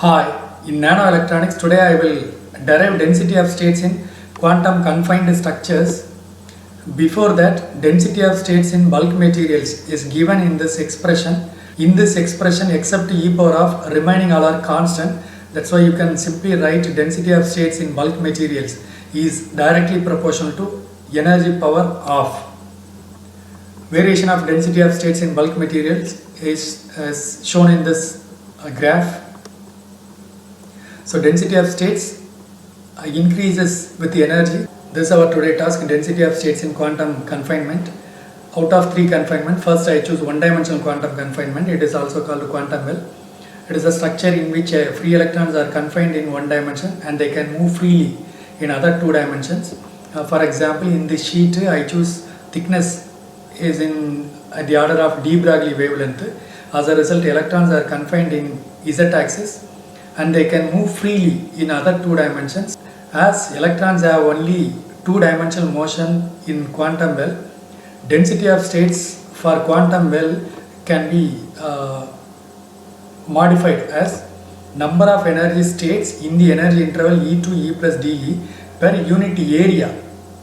Hi, in nanoelectronics today I will derive density of states in quantum confined structures. Before that, density of states in bulk materials is given in this expression. In this expression, except e power of remaining all are constant. That's why you can simply write density of states in bulk materials is directly proportional to energy power of. Variation of density of states in bulk materials is shown in this graph. So density of states increases with the energy. This is our today task, density of states in quantum confinement. Out of three confinement, first I choose one dimensional quantum confinement. It is also called quantum well. It is a structure in which free electrons are confined in one dimension and they can move freely in other two dimensions. For example, in this sheet I choose thickness is in the order of de Broglie wavelength. As a result, electrons are confined in z-axis and they can move freely in other two dimensions. As electrons have only two-dimensional motion in quantum well, density of states for quantum well can be modified as number of energy states in the energy interval E to E plus dE per unit area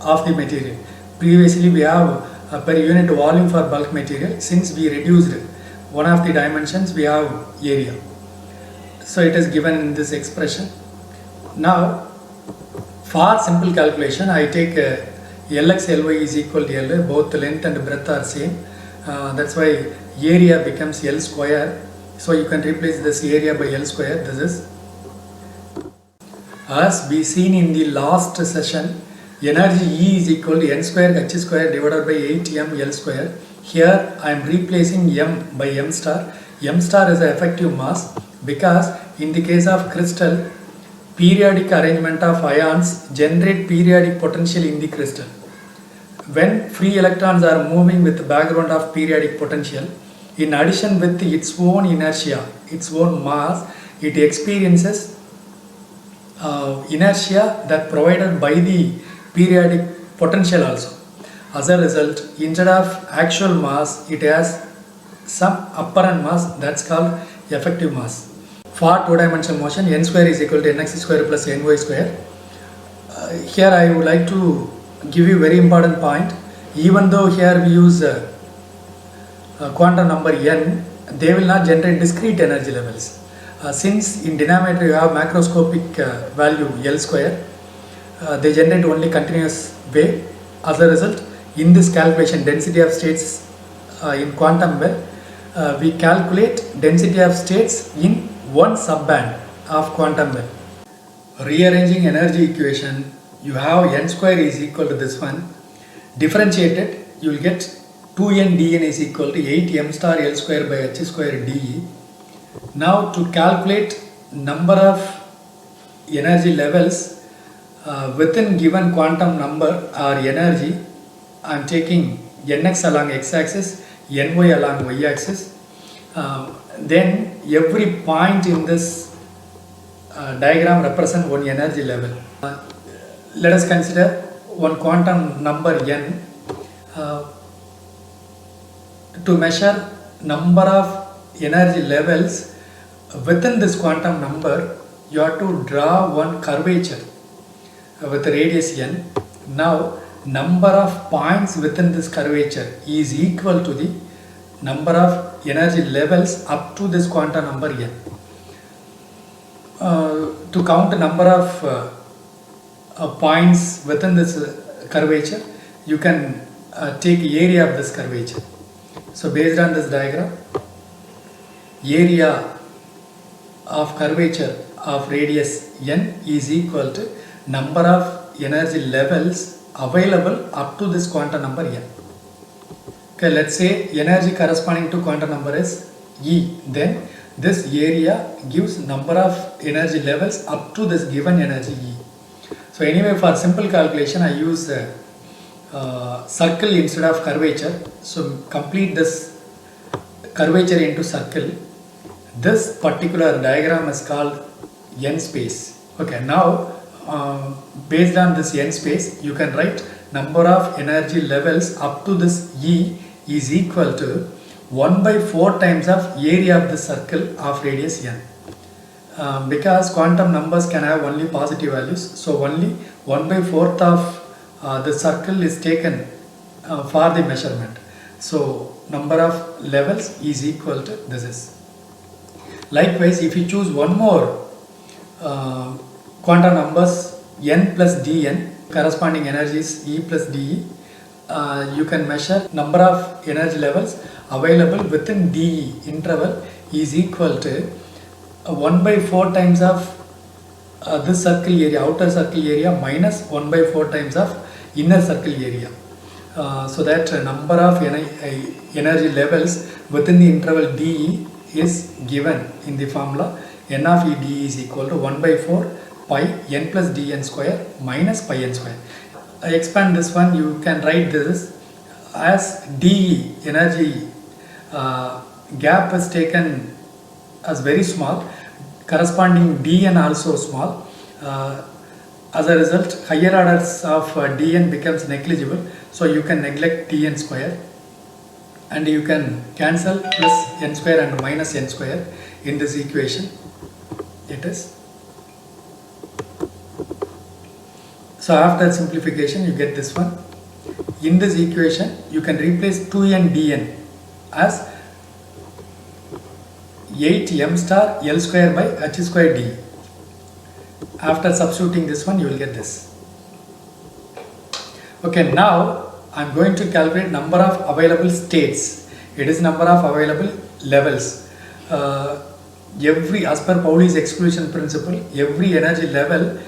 of the material. Previously we have per unit volume for bulk material. Since we reduced one of the dimensions, we have area. So it is given in this expression. Now for simple calculation I take Lx Ly is equal to Ly, both length and breadth are same. That's why area becomes L square. So you can replace this area by L square. This is, as we seen in the last session, energy E is equal to n square h square divided by 8m L square. Here I am replacing m by m star. M star is the effective mass, because in the case of crystal, periodic arrangement of ions generate periodic potential in the crystal. When free electrons are moving with the background of periodic potential, in addition with its own inertia, its own mass, it experiences inertia that provided by the periodic potential also. As a result, instead of actual mass, it has some apparent mass, that's called effective mass. For two-dimensional motion, n square is equal to nx square plus ny square. Here I would like to give you very important point. Even though here we use quantum number n, they will not generate discrete energy levels. Since in denominator you have macroscopic value L square, they generate only continuous wave. As a result, in this calculation, density of states in quantum well, we calculate density of states in one subband of quantum well. Rearranging energy equation, you have n square is equal to this one. Differentiated, you will get 2n dn is equal to 8m star L square by h square dE. Now to calculate number of energy levels within given quantum number or energy, I am taking nx along x-axis, ny along y-axis. Then every point in this diagram represent one energy level. Let us consider one quantum number n. To measure number of energy levels within this quantum number, you have to draw one curvature with a radius n. Now number of points within this curvature is equal to the number of energy levels up to this quantum number n. To count the number of points within this curvature, you can take area of this curvature. So based on this diagram, area of curvature of radius n is equal to number of energy levels available up to this quantum number n. Okay, let's say energy corresponding to quantum number is E. Then this area gives number of energy levels up to this given energy E. So anyway, for simple calculation I use circle instead of curvature. So complete this curvature into circle. This particular diagram is called n space. Okay, now based on this n space, you can write number of energy levels up to this E is equal to 1 by 4 times of area of the circle of radius n. because quantum numbers can have only positive values, so only 1 by 4th of the circle is taken for the measurement. So number of levels is equal to this. Likewise, if you choose one more quantum numbers n plus dn, corresponding energy is E plus dE, you can measure number of energy levels available within dE interval is equal to 1 by 4 times of this circle area, outer circle area, minus 1 by 4 times of inner circle area. So that number of energy levels within the interval dE is given in the formula n of E dE is equal to 1 by 4 pi n plus dn square minus pi n square. I expand this one, you can write this as dE, energy gap is taken as very small, corresponding dn also small. As a result, higher orders of dn becomes negligible, so you can neglect dn square and you can cancel plus n square and minus n square in this equation. It is. So after simplification you get this one. In this equation you can replace 2n dn as 8 m star L square by h square d. After substituting this one you will get this. Okay, now I am going to calculate number of available states. It is number of available levels. As per Pauli's exclusion principle, every energy level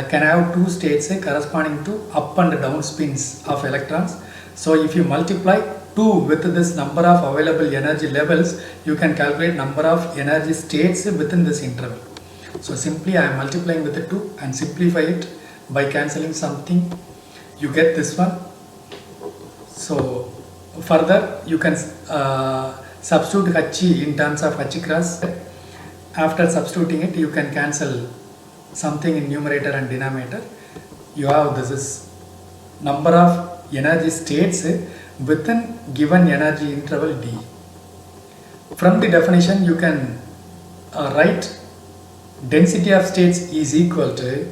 can have two states corresponding to up and down spins of electrons. So if you multiply 2 with this number of available energy levels, you can calculate number of energy states within this interval. So simply I am multiplying with the 2 and simplify it by cancelling something. You get this one. So further you can substitute H in terms of H cross. After substituting it you can cancel something in numerator and denominator. You have this is number of energy states within given energy interval d. From the definition you can write density of states is equal to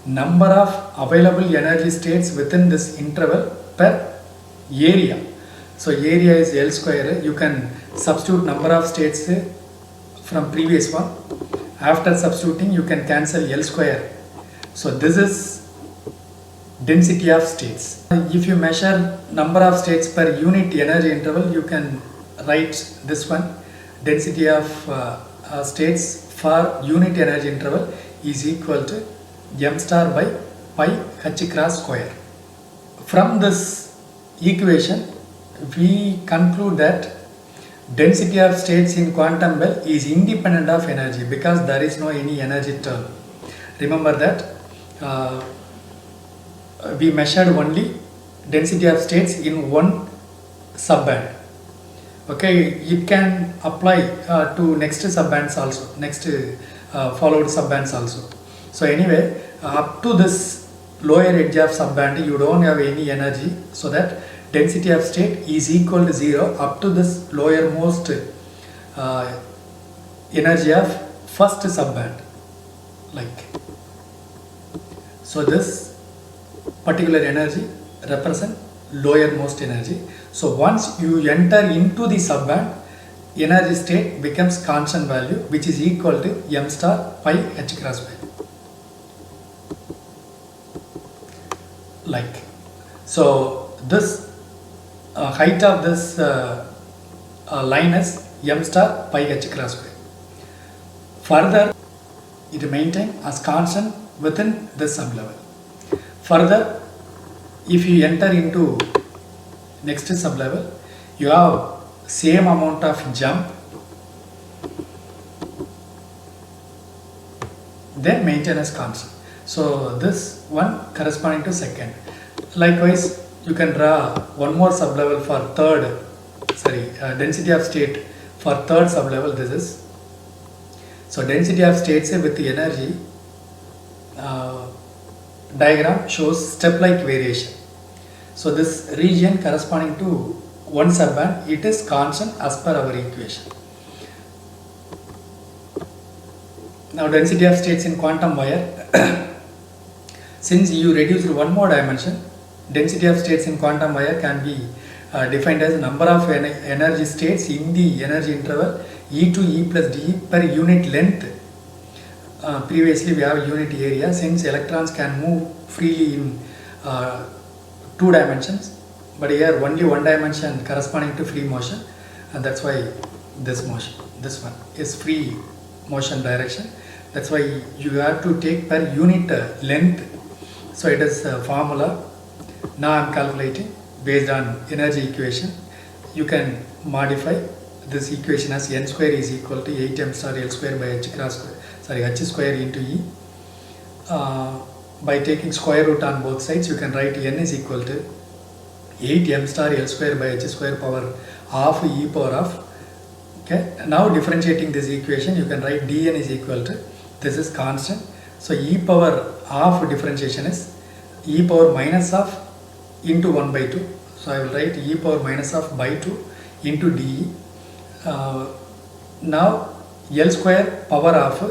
number of available energy states within this interval per area. So area is L square. You can substitute number of states from previous one. After substituting you can cancel L square. So this is density of states. If you measure number of states per unit energy interval, you can write this one. Density of states for unit energy interval is equal to m star by pi h cross square. From this equation we conclude that density of states in quantum bell is independent of energy because there is no any energy term. Remember that we measured only density of states in one subband. Okay, it can apply to next subbands also, next followed subbands also. So anyway, up to this lower edge of subband you don't have any energy, so that density of state is equal to 0 up to this lowermost energy of first subband, like. So this particular energy represent lowermost energy. So once you enter into the subband, energy state becomes constant value which is equal to m star pi h cross y, like. So this height of this line is m star pi h cross y. Further it maintains as constant within this sublevel. Further, if you enter into next sublevel, you have same amount of jump, then maintain as constant. So this one corresponding to second. Likewise, you can draw one more sublevel for third, density of state for third sublevel. This is, so density of states with the energy diagram shows step-like variation. So this region corresponding to one subband, it is constant as per our equation. Now density of states in quantum wire. Since you reduced one more dimension, density of states in quantum wire can be defined as number of energy states in the energy interval E to E plus D per unit length. Previously we have unit area. Since electrons can move freely in 2 dimensions, but here only 1 dimension corresponding to free motion, and that's why this one is free motion direction. That's why you have to take per unit length. So it is a formula. Now I am calculating based on energy equation. You can modify this equation as n square is equal to 8m star L square by h square into E. By taking square root on both sides, you can write n is equal to 8m star L square by h square power half E power of. Okay. Now differentiating this equation, you can write dn is equal to, this is constant. So E power half differentiation is E power minus of into 1 by 2. So I will write E power minus of by 2 into dE. Now L square power half,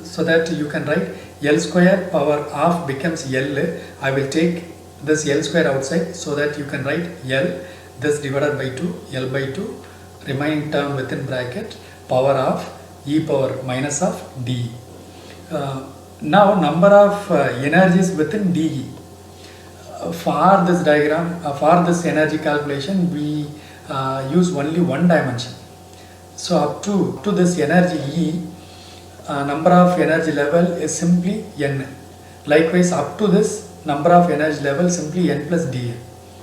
so that you can write L square power half becomes L. I will take this L square outside, so that you can write L, this divided by 2, L by 2, remaining term within bracket, power of E power minus of dE. Now number of energies within dE. For this diagram, for this energy calculation, we use only 1 dimension. So up to this energy E, number of energy level is simply n. Likewise, up to this number of energy level simply n plus dn.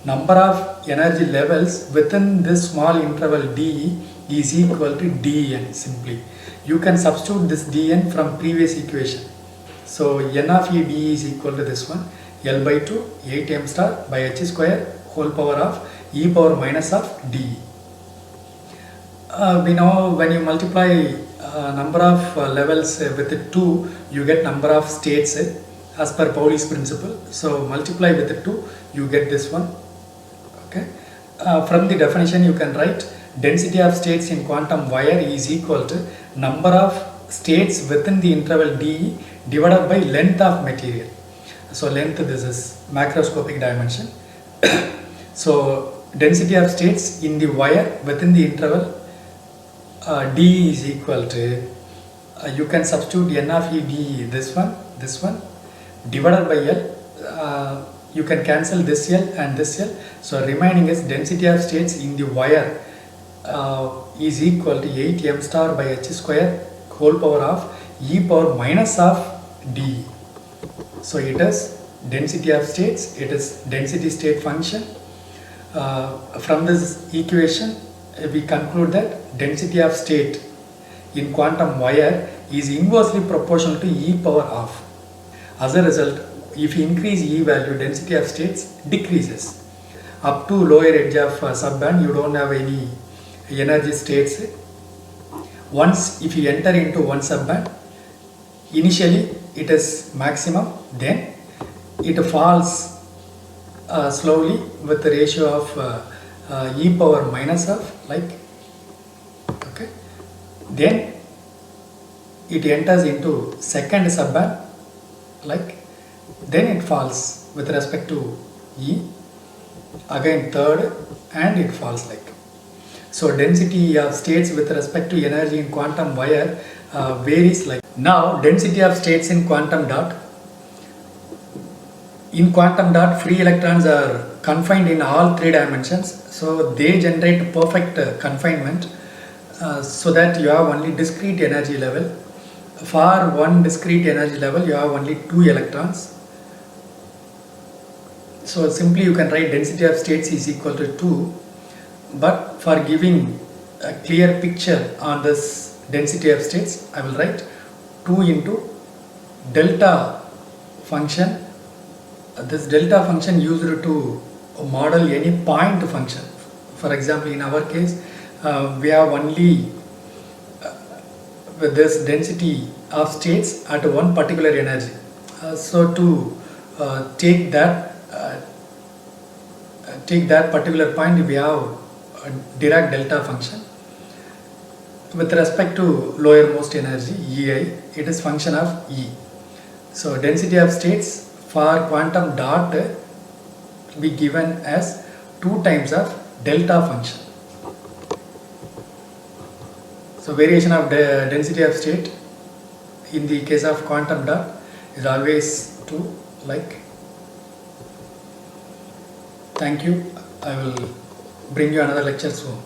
Number of energy levels within this small interval dE is equal to dn simply. You can substitute this dn from previous equation. So n of E dE is equal to this one, L by 2 8m star by h square whole power of E power minus of dE. We know when you multiply number of levels with 2, you get number of states as per Pauli's principle. So multiply with 2, you get this one. Okay. From the definition, you can write density of states in quantum wire is equal to number of states within the interval dE divided by length of material. So length, this is macroscopic dimension. So density of states in the wire within the interval dE is equal to, you can substitute n of E dE, this one divided by L. You can cancel this L and this L. So remaining is density of states in the wire is equal to 8m star by h square whole power of E power minus of dE. So it is density of states, it is density state function. From this equation, we conclude that density of state in quantum wire is inversely proportional to E power half. As a result, if you increase E value, density of states decreases. Up to lower edge of subband, you don't have any energy states. Once if you enter into one subband, initially it is maximum, then it falls slowly with the ratio of E power minus of, like, okay. Then it enters into second subband, like, then it falls with respect to E, again third, and it falls like. So density of states with respect to energy in quantum wire varies like. Now density of states in quantum dot. In quantum dot, free electrons are confined in all 3 dimensions, so they generate perfect confinement, so that you have only discrete energy level. For one discrete energy level, you have only 2 electrons. So simply you can write density of states is equal to 2, but for giving a clear picture on this density of states, I will write 2 into delta function. This delta function used to model any point function. For example, in our case, we have only this density of states at one particular energy. So to take that particular point, we have Dirac delta function with respect to lowermost energy EI. it is function of E. So density of states for quantum dot will be given as 2 times of delta function. So variation of density of state in the case of quantum dot is always 2 like. Thank you. I will bring you another lecture soon.